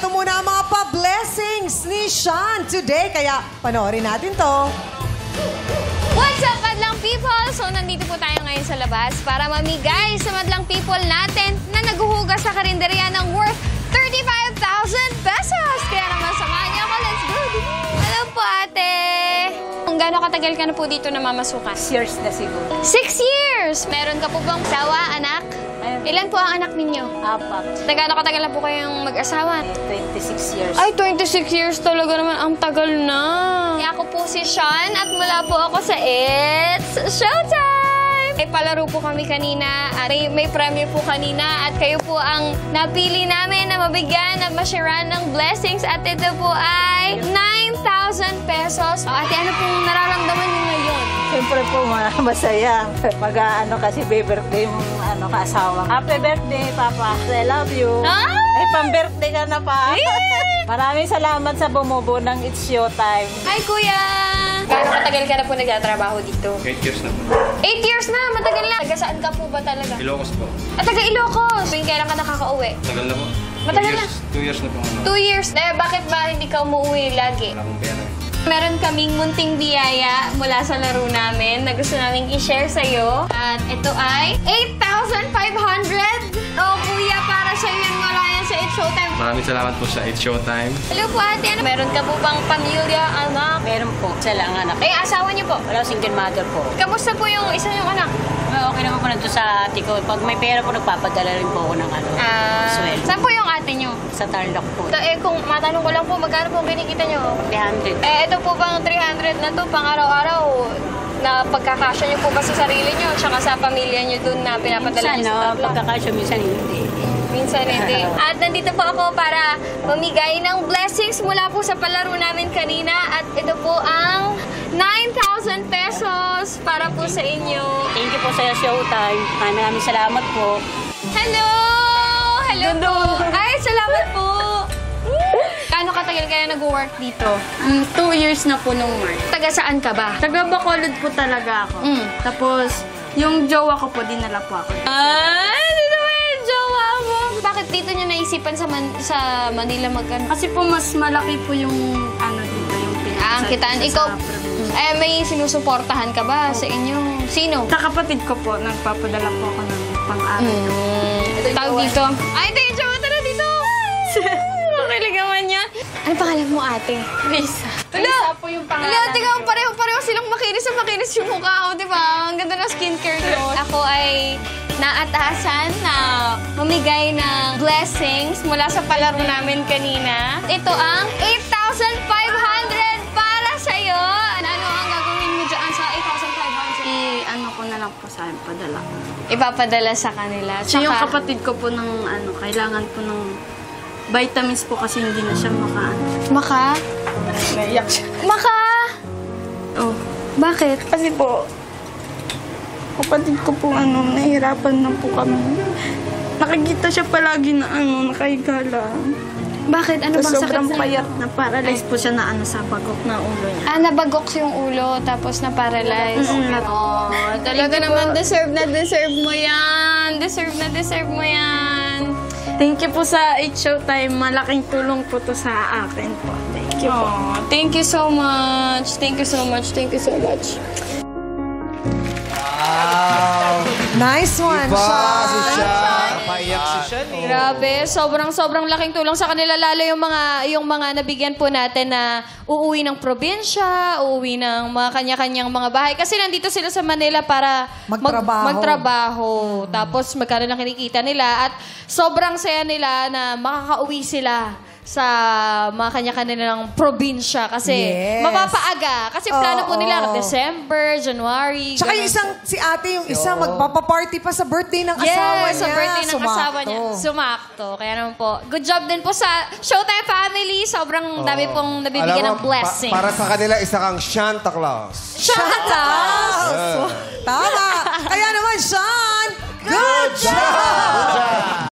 eto muna ang mga pa-blessings ni Sean today. Kaya panoorin natin to. What's up, madlang people? So, nandito po tayo ngayon sa labas para mamigay sa madlang people natin na naguhugas sa karinderya ng worth 35,000 pesos. Kaya naman, samahan niyo ako. Let's go! Hello po, ate! Kung gaano katagal ka na po dito namamasukan? 6 years na siguro. 6 years! Meron ka po bang asawa, anak? Ilan po ang anak ninyo? 4. Gaano katagal na po kayong mag-asawa? 26 years. Ay, 26 years talaga naman. Ang tagal na. Ako po si Sean at mula po ako sa It's Showtime! May palaro po kami kanina at may premiere po kanina at kayo po ang napili namin na mabigyan at masharean ng blessings at ito po ay 9,000 pesos. Ate, ano pong nararamdaman niyo ngayon? Siyempre po, masaya. Pag kasi birthday mong kaasawa. Happy birthday, Papa. I love you. Ah! Ay, pang-birthday ka na pa. Maraming salamat sa bumubo ng It's Showtime. Hi, Kuya! Gaano katagal ka na po nagtatrabaho dito? 8 years na po. 8 years na! Matagal na! Taga saan ka po ba talaga? Ilocos po. Taga Ilocos! Kailan ka nakaka-uwi? Tagal na po. Matagal na? 2 years na po. 2 years na. Bakit ba hindi ka umuwi lagi? Wala akong pera. Meron kaming munting biyaya mula sa laro namin na gusto naming i-share sa'yo. At ito ay 8,500! Oh, kuya, para sa'yo yan. Wala yan sa It's Showtime. Maraming salamat po sa It's Showtime. Hello po, ate. Meron ka po bang pamilya, anak? Meron po. Isa lang anak. Eh, asawa niyo po? Wala, single mother po. Kamusta po yung isa yung anak? Okay naman po nandito sa ate ko. Pag may pera po, nagpapadala rin po ako ng sweldo. Saan po yung ate niyo? Sa Tarlac po. Kung matanong ko lang po, magkano po kinikita niyo? 300. Ito po bang 300 na to, pang araw-araw, na pagkakasya niyo po ba sa sarili niyo, tsaka sa pamilya niyo dun na pinapadala niyo sa Tarlac? Pagkakasya, minsan hindi. Minsan hindi. At nandito po ako para mamigay ng blessings mula po sa palaro namin kanina. At ito po ang 9,000 pesos para po sa inyo. Thank you po sa Showtime. Maraming salamat po. Hello! Hello po! Ay, salamat po! Kano katagal kaya nag-work dito? 2 years na po nung March. Taga saan ka ba? Taga Bacolod po talaga ako. Tapos, yung jowa ko po, dinala po ako. Ay, dito ba yung jowa mo? Bakit dito nyo naisipan sa Manila magkano? Kasi po, mas malaki po yung dito, yung pinag- Ang kitaan. Ikaw, may sinusuportahan ka ba sa inyo? Sino? Sa kapatid ko po, nagpapadala po ako ng pang-aral. Tawag dito. Ay, ito yung jowa. Tara dito! Nakiligawan niya. Ano pangalan mo, ate? Risa. Wala! po yung Wala, tingnan mo, pareho silang makinis na makinis yung mukha ko, di ba? Ang ganda ng skincare nyo. Ako ay naatasan na mamigay ng blessings mula sa palaro namin kanina. Ito ang 8,500 para sa'yo. Ano ang gagawin mo dyan sa 8,500? I-ano ko na lang po sa akin, padala. Ipapadala sa kanila. So, yung kapatid ko po ng kailangan po ng vitamins po kasi hindi na siya Maka? Naiyak siya. Maka? Oh. Bakit? Kasi po, kapatid ko po nahihirapan na po kami. Nakikita siya palagi na nakahiga lang. Bakit? Ano bang sakit Sobrang sa'yo? payat na paralyzed po siya na sa bagok na ulo niya. Nabagok yung ulo, tapos na-paralyze. Oh, talaga naman, deserve mo yan. Deserve mo yan. Thank you po sa It's Showtime. Malaking tulong po to sa akin po. Thank you po. Oh, thank you so much. Thank you so much. Thank you so much. Wow! Nice one, Sean! Paiyak si Sean eh. Grabe, sobrang laking tulong sa kanila, lalo yung mga nabigyan po natin na uuwi ng probinsya, uuwi ng mga kanya-kanyang mga bahay. Kasi nandito sila sa Manila para magtrabaho. Tapos magkaroon ng kinikita nila at sobrang saya nila na makakauwi sila sa mga kanya-kanilang probinsya kasi mapapaaga. Kasi plano po nila December, January. Tsaka yung si ate, yung isa, magpapaparty pa sa birthday ng asawa niya. Sa birthday ng asawa niya. Sumakto. Kaya naman po. Good job din po sa Showtime family. Sobrang dami pong nabibigyan ng blessings. Para sa kanila, isa kang Santa Claus. Santa! Tama! Kaya naman, Sean, good job!